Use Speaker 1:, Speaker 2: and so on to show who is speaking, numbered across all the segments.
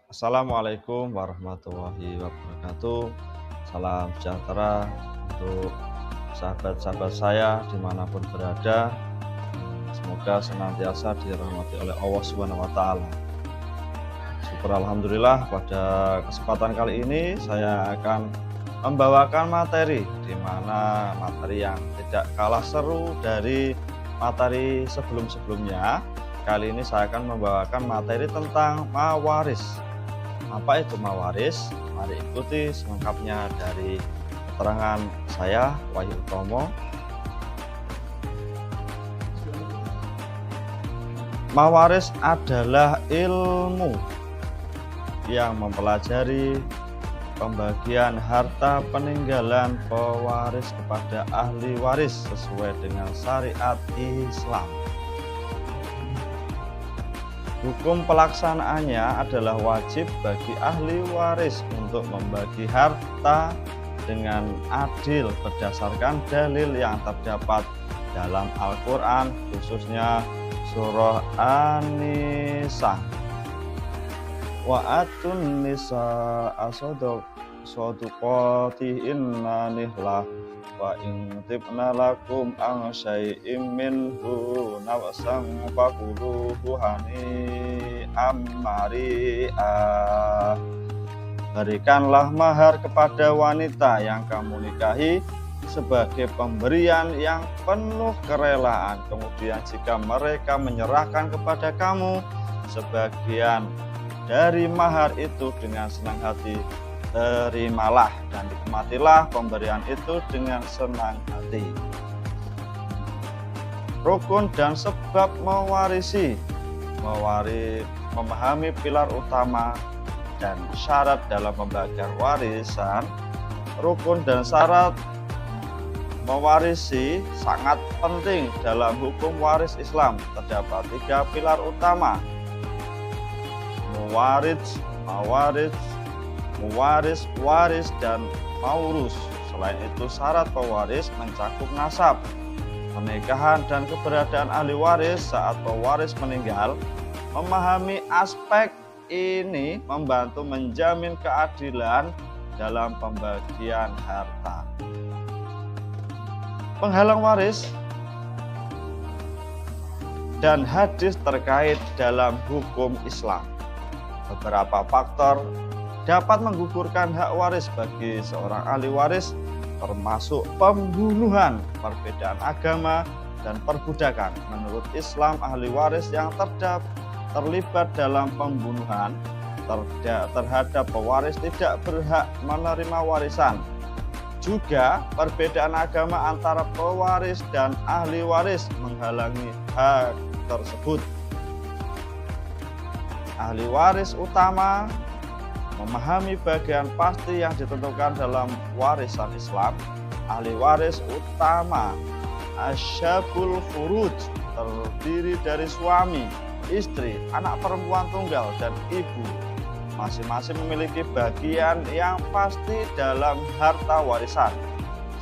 Speaker 1: Assalamualaikum warahmatullahi wabarakatuh. Salam sejahtera untuk sahabat-sahabat saya dimanapun berada. Semoga senantiasa dirahmati oleh Allah Subhanahu wa Ta'ala. Syukur alhamdulillah, pada kesempatan kali ini saya akan membawakan materi di mana materi yang tidak kalah seru dari materi sebelum-sebelumnya. Kali ini saya akan membawakan materi tentang mawaris. Apa itu mawaris? Mari ikuti selengkapnya dari keterangan saya, Wahyu Utomo. Mawaris adalah ilmu yang mempelajari pembagian harta peninggalan pewaris kepada ahli waris sesuai dengan syariat Islam. Hukum pelaksanaannya adalah wajib bagi ahli waris untuk membagi harta dengan adil berdasarkan dalil yang terdapat dalam Al-Quran, khususnya surah An-Nisa. Wa atun nisa soduqatihinna nihlah wa in tibna lakum an syai'im minhu nafsan faquluhu mari'ah. Berikanlah mahar kepada wanita yang kamu nikahi sebagai pemberian yang penuh kerelaan. Kemudian jika mereka menyerahkan kepada kamu sebagian dari mahar itu dengan senang hati, terimalah dan nikmatilah pemberian itu dengan senang hati. Rukun dan sebab mewarisi. Memahami pilar utama dan syarat dalam pembagian warisan. Rukun dan syarat mewarisi sangat penting dalam hukum waris Islam. Terdapat 3 pilar utama: mawaris, waris, dan maurus. Selain itu, syarat pewaris mencakup nasab, pernikahan, dan keberadaan ahli waris saat pewaris meninggal. Memahami aspek ini membantu menjamin keadilan dalam pembagian harta. Penghalang waris dan hadis terkait dalam hukum Islam. Beberapa faktor dapat menggugurkan hak waris bagi seorang ahli waris, termasuk pembunuhan, perbedaan agama, dan perbudakan. Menurut Islam, ahli waris yang terlibat dalam pembunuhan terhadap pewaris tidak berhak menerima warisan. Juga perbedaan agama antara pewaris dan ahli waris menghalangi hak tersebut. Ahli waris utama memahami bagian pasti yang ditentukan dalam warisan Islam. Ahli waris utama asyabul furuj terdiri dari suami, istri, anak perempuan tunggal, dan ibu. Masing-masing memiliki bagian yang pasti dalam harta warisan.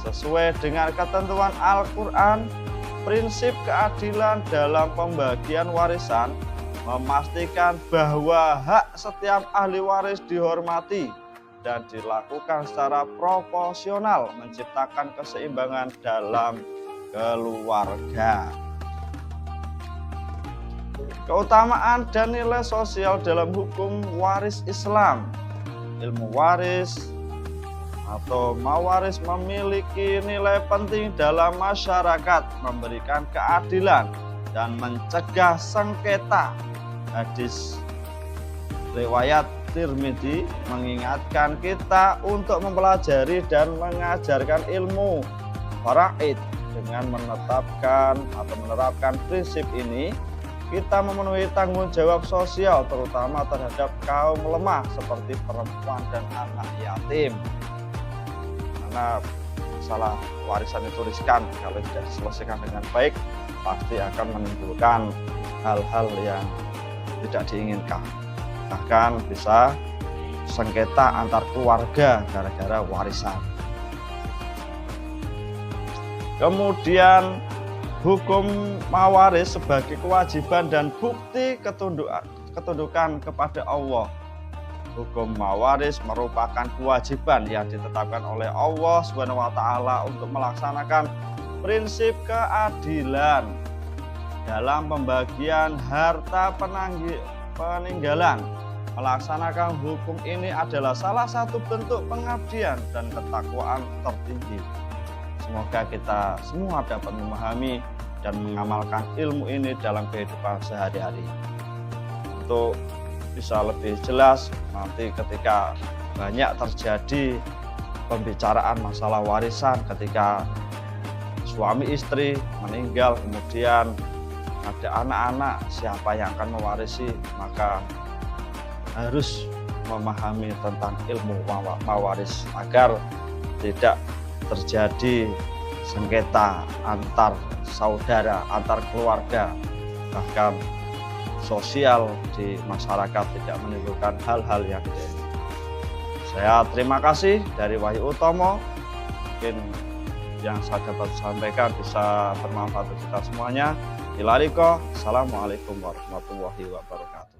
Speaker 1: Sesuai dengan ketentuan Al-Quran, prinsip keadilan dalam pembagian warisan memastikan bahwa hak setiap ahli waris dihormati dan dilakukan secara proporsional, menciptakan keseimbangan dalam keluarga. Keutamaan dan nilai sosial dalam hukum waris Islam. Ilmu waris atau mawaris memiliki nilai penting dalam masyarakat, memberikan keadilan dan mencegah sengketa. Hadis riwayat Tirmidzi mengingatkan kita untuk mempelajari dan mengajarkan ilmu faraid. Dengan menetapkan atau menerapkan prinsip ini, kita memenuhi tanggung jawab sosial, terutama terhadap kaum lemah seperti perempuan dan anak yatim. Karena masalah warisan itu riskan, kalau tidak diselesaikan dengan baik pasti akan menimbulkan hal-hal yang tidak diinginkan. Bahkan bisa sengketa antar keluarga gara-gara warisan. Kemudian hukum mawaris sebagai kewajiban dan bukti ketundukan kepada Allah. hukum mawaris merupakan kewajiban yang ditetapkan oleh Allah SWT untuk melaksanakan prinsip keadilan dalam pembagian harta peninggalan. Melaksanakan hukum ini adalah salah satu bentuk pengabdian dan ketakwaan tertinggi. Semoga kita semua dapat memahami dan mengamalkan ilmu ini dalam kehidupan sehari-hari. Untuk bisa lebih jelas, nanti ketika banyak terjadi pembicaraan masalah warisan, ketika suami istri meninggal, kemudian ada anak-anak, siapa yang akan mewarisi, maka harus memahami tentang ilmu mawaris agar tidak terjadi sengketa antar saudara, antar keluarga, bahkan sosial di masyarakat tidak menimbulkan hal-hal yang tidak. Saya terima kasih dari Wahyu Utomo. Mungkin yang saya dapat sampaikan bisa bermanfaat untuk kita semuanya. Assalamualaikum warahmatullahi wabarakatuh.